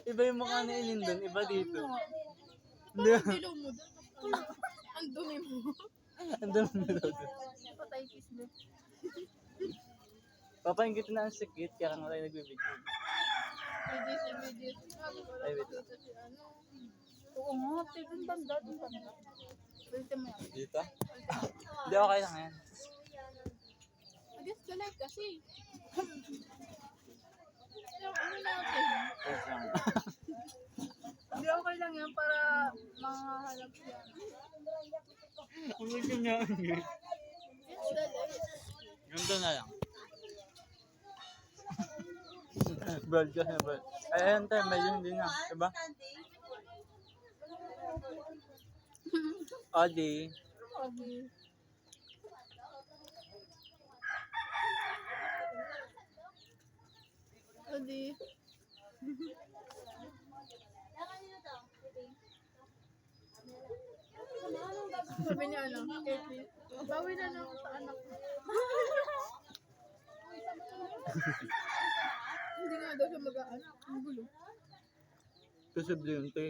Iba yung mukha ni Inin dun, iba dito. Hindi. Dilaw mo doon. Ang dumi mo. Andun mo doon. Patay kiss mo. Papahingit na ang sikit, kaya nga tayo nagbibigay. Video. Ay, wait lang. Oo nga, tigong banda. Pwede mo yan. Dito? Hindi, okay lang yan. I-guess ka like kasi. Ano natin? Wait lang. Hindi okay lang yan para makahalap yan. Ang gusto niya. It's the light. Ganito na lang. Bald ka na bald. Ay, ayun tayo, medyo hindi na. Diba? Odi. Okay. Odi. Sabi niya ano, Katie, bawi na lang sa anak mo. Hindi nga daw siya mag-aanak. Ang gulo. Posible yun, te.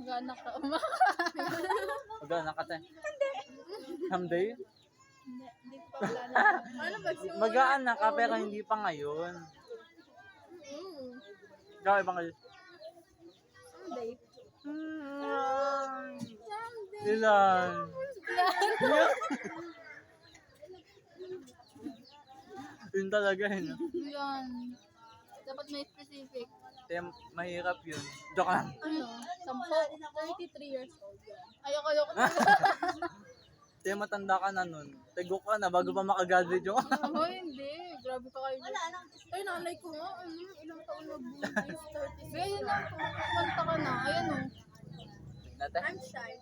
Mag-aanak ka. Mag-anak ka, te. Someday? Hindi ko pa wala na. Ano ba? Mag-aanak ka, pero hindi pa ngayon. Ikaw, ibang kayo. Someday. Ilan? Yun talaga yun. Yan. Dapat may specific. Kaya mahirap yun. Joke lang. Ano? 33 years old. Ayoko. Kaya matanda ka na nun. Tegok ka na bago pa makagraduate yung Ako hindi. Grabe ka kayo. Ay, nanay ko nga. Ilang taon na buhay? 30. Ganyan lang. Kumanta ka na. Ayan o. Nate? I'm shy.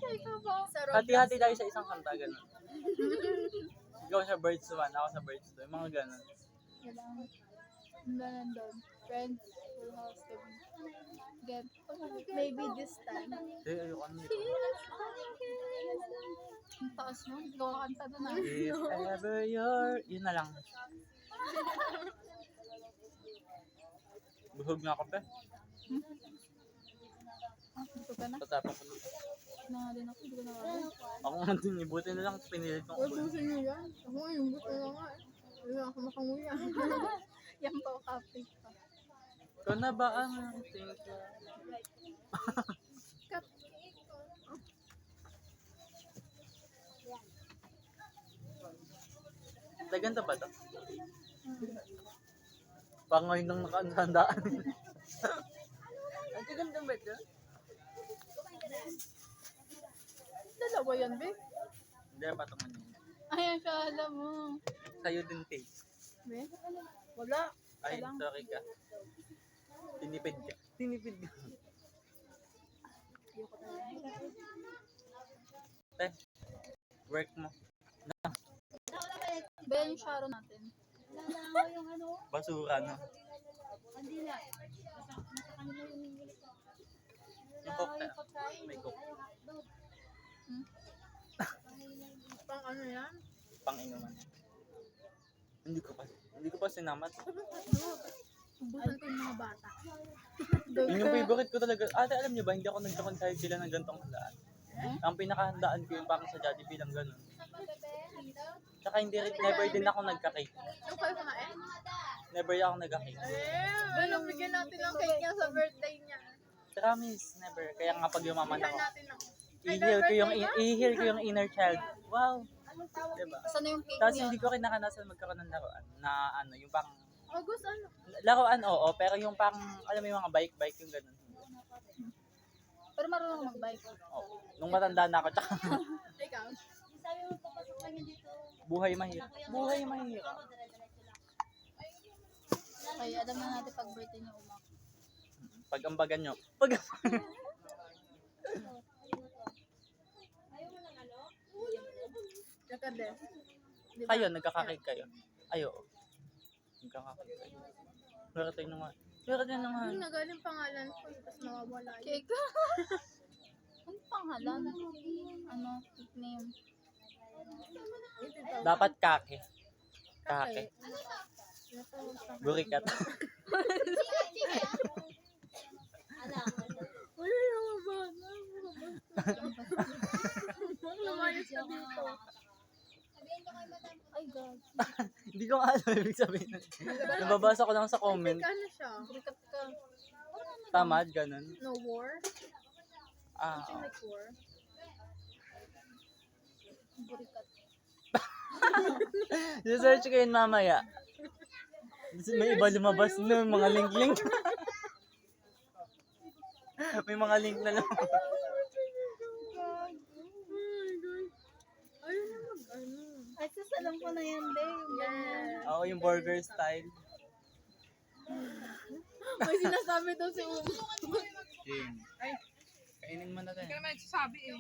Shy ka ba? Hati-hati tayo sa isang kanta, gano'n. Ikaw sa birds 1, ako sa birds 2. Yung mga gano'n. Nandun. Friends will house to be. Get. Maybe this time. Ayoko ano nito. Ang taas mo. Hindi ko kakanta doon ah. If ever you're... Yun na lang. Buhog na ako, pe. Dito ka na. Tatapang ko. Na din ako. Hindi ko na kaya. Ako nga din, ibuti na lang pinilit kong ulo. Ubusin nyo yan. Ako nga yung buto na nga eh. Hindi ako makanguya. Yan pa o cupcake pa. Ikaw na ba ang think ko? Cupcake. Ganito ba ito? Pangoy nang nakaandaan. Ang ganda ba ito? Dalawa yan, be. Hindi, patungan niya. Ayan siya, alam mo. Sa'yo din, taste. Be? Wala. Ay, Walang. sorry ka. Tinipid ka. Tinipid ka. Te, work mo. Be, yung Sharon natin. Basura, no? Yung coke na. May coke. Pang ano yan? Pang-inuman. Hindi ko pa sinamat. Ubusan ko yung mga bata. Yun yung favorite ko talaga. Ate, alam niyo ba, hindi ako nagdakon kahit sila ng gantong handaan. Ang pinakahandaan ko yung parang sa Jollibee lang ganun. Tsaka never din ako nagka-cake. Yung kayo kumain? Never ako nagka-cake. Ano, bigyan natin ng cake niya sa birthday niya. Promise, never. Kaya nga pag yumaman Bigyan ako, natin ng... i-heal ko yung inner child. Wow. Diba? Saan yung cake Tapos niya? hindi ko kinakanasan magkaroon ng laruan na ano, yung pang August ano? laruan, oo, pero yung pang, alam mo yung mga bike yung ganun. Pero marunong mag-bike. Oo. Nung matanda na ako, tsaka Ikaw? buhay mahirap. Buhay mahirap. Ay, alam na natin pag birthday niya umak. Pag ambagan nyo. Pag Nakades. kayo, nagkakakake kayo. Ayo. Nagkakakake kayo. Pero tayo naman. Yung nagaling pangalan ko, tapos nawawala yun. Cake. Ano pangalan? Ano? Nickname? Dapat kake. Kake. Burikat. Uy, mga bata. Lumayas ka dito. Ay, God. Hindi ko alam ibig sabihin. Nababasa ko lang sa comment. Ano siya? Burikat ka. Tamad, ganun. No war? Ah, Something like war? Burikat. search ko yun mamaya. May iba lumabas na mga link-link. May mga link na lang. Ayun na mag-ano. Ay, sasalam ko na yan, babe. Yes. Oo, yung burger style. May sinasabi daw si Uma. King. Ay, kainin mo na tayo. Hindi ka naman nagsasabi eh.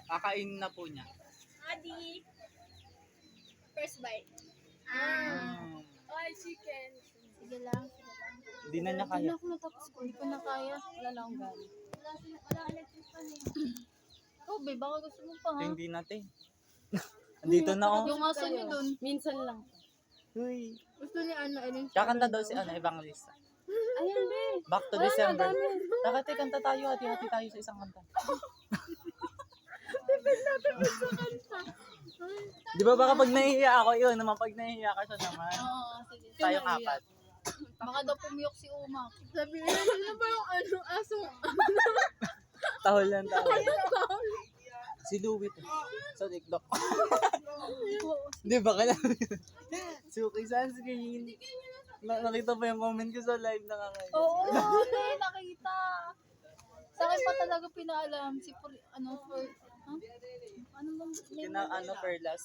Kakainin na po niya. Adi. First bite. Ay, chicken. Sige lang, sige lang. Hindi na niya Hindi kaya. na ako natapos ko. Hindi ko na kaya. Wala na akong gana. Wala electric pan eh. Oh, babe, baka gusto mo pa ha? Hindi natin. Andito na ako. Yung aso niyo dun. Minsan lang. Uy. Gusto ni Ana Ellen. Kakanta daw si Evangelista. Ayan, babe. Back to December. Dapat kanta tayo, hati-hati tayo sa isang kanta. Di ba baka pag nahihiya ako, yun naman pag nahihiya ka siya naman. Oo, sige. Tayong apat. Baka daw pumiyok si Uma. Sabi niya, ano ba yung ano, aso? Tahol lang tahol. Si Louie to. Sa TikTok. Di ba ka lang? Suki sunscreen. Nakita pa yung comment ko sa live na kangayon. Oo, nakita. Sa akin pa talaga pinaalam si ano bang name? Perlas.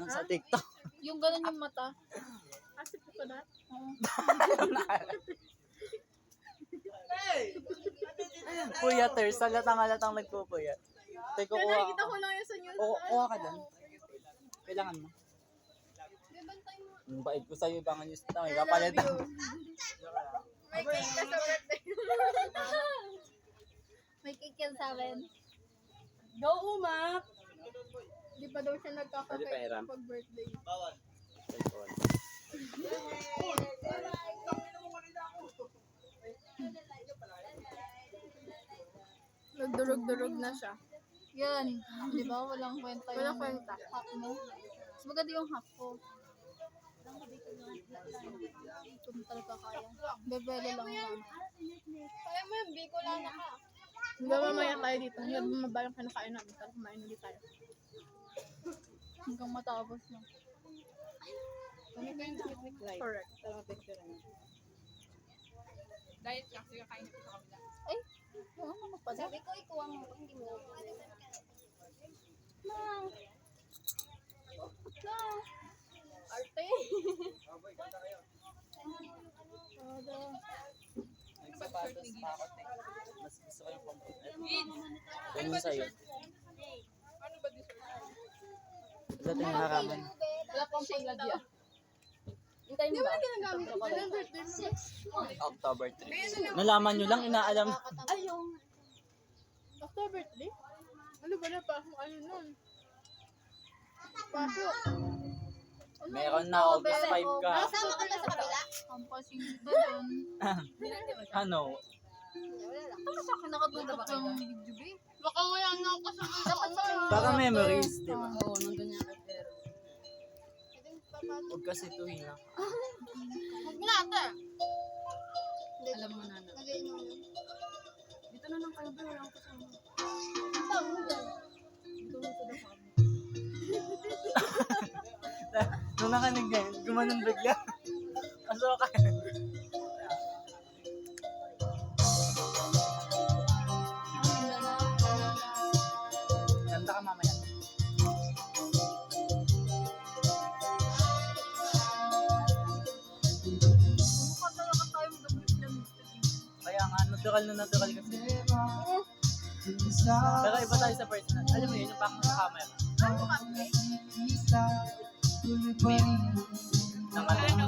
Sa TikTok. Yung ganun yung mata. Asi po ka na? Oo. Puyaters. Halatang nagpupuyat. Teko, kuha Nakikita ko ka. lang yun sa news. Kuha ka dyan. Kailangan mo. Bantay mo. Ang bait ko sa'yo, baka news na. May I love kapalit you. May cake ka sa birthday. May cake yan sa akin. Go, Uma! Di pa daw siya Pwede pa, nagkakakake Eram? pag birthday. Nagdurog-durog na siya. Yan. Di ba? Walang kwenta yung Walang kwenta. hack mo. Mas maganda yung hack ko. Ito mo talaga kaya. Bebele lang yan. Kaya mo yung biko lang na ka. Di ba mamaya tayo dito? Hindi ba mabayang kinakain namin? Tara kumain ulit tayo. Hanggang matapos na. Correct. Diet ka, sige kain na sa kabila. Ay, oo, ano pa daw? Sabi ko, ikuha mo ko, hindi mo. Mang. Mang. Arte. Ada. Nagsapatos pa ako. Mas gusto ko yung pampunan. Ganun sa'yo. Ano ba dessert? Wala tayong haraman. Wala pang pagladya. Hintayin Di mo ba ba? ginagamit ko ng birthday mo? October 3. Nalaman nyo lang, inaalam. Ay, yung... After birthday? Ano ba na pa akong ano nun? Pasok. Meron na, August 5 ka. Kasama ka na sa kabila? Kampasing dito dun. Ano? Ano sa akin nakatutok yung video ba? Baka wala na ako kasama. Dapat sa akin. Baka memories, di ba? Oo, nandun niya kay Pero. Huwag kasi tuhin na. Huwag na ate. Alam mo na na. Lagay mo yun. Dito na lang kayo, bro. Wala akong kasama. Tawag mo dyan. Dito na sa dapat. Nung nakanig na yun, gumanon bigla. Kaso ka. Ganda ka mamaya. Mukha talaga tayong gabit lang. Kaya nga, natural kasi. Pero iba tayo sa personal. Alam mo yun, yung pang sa camera. Ano ka? Ng ano?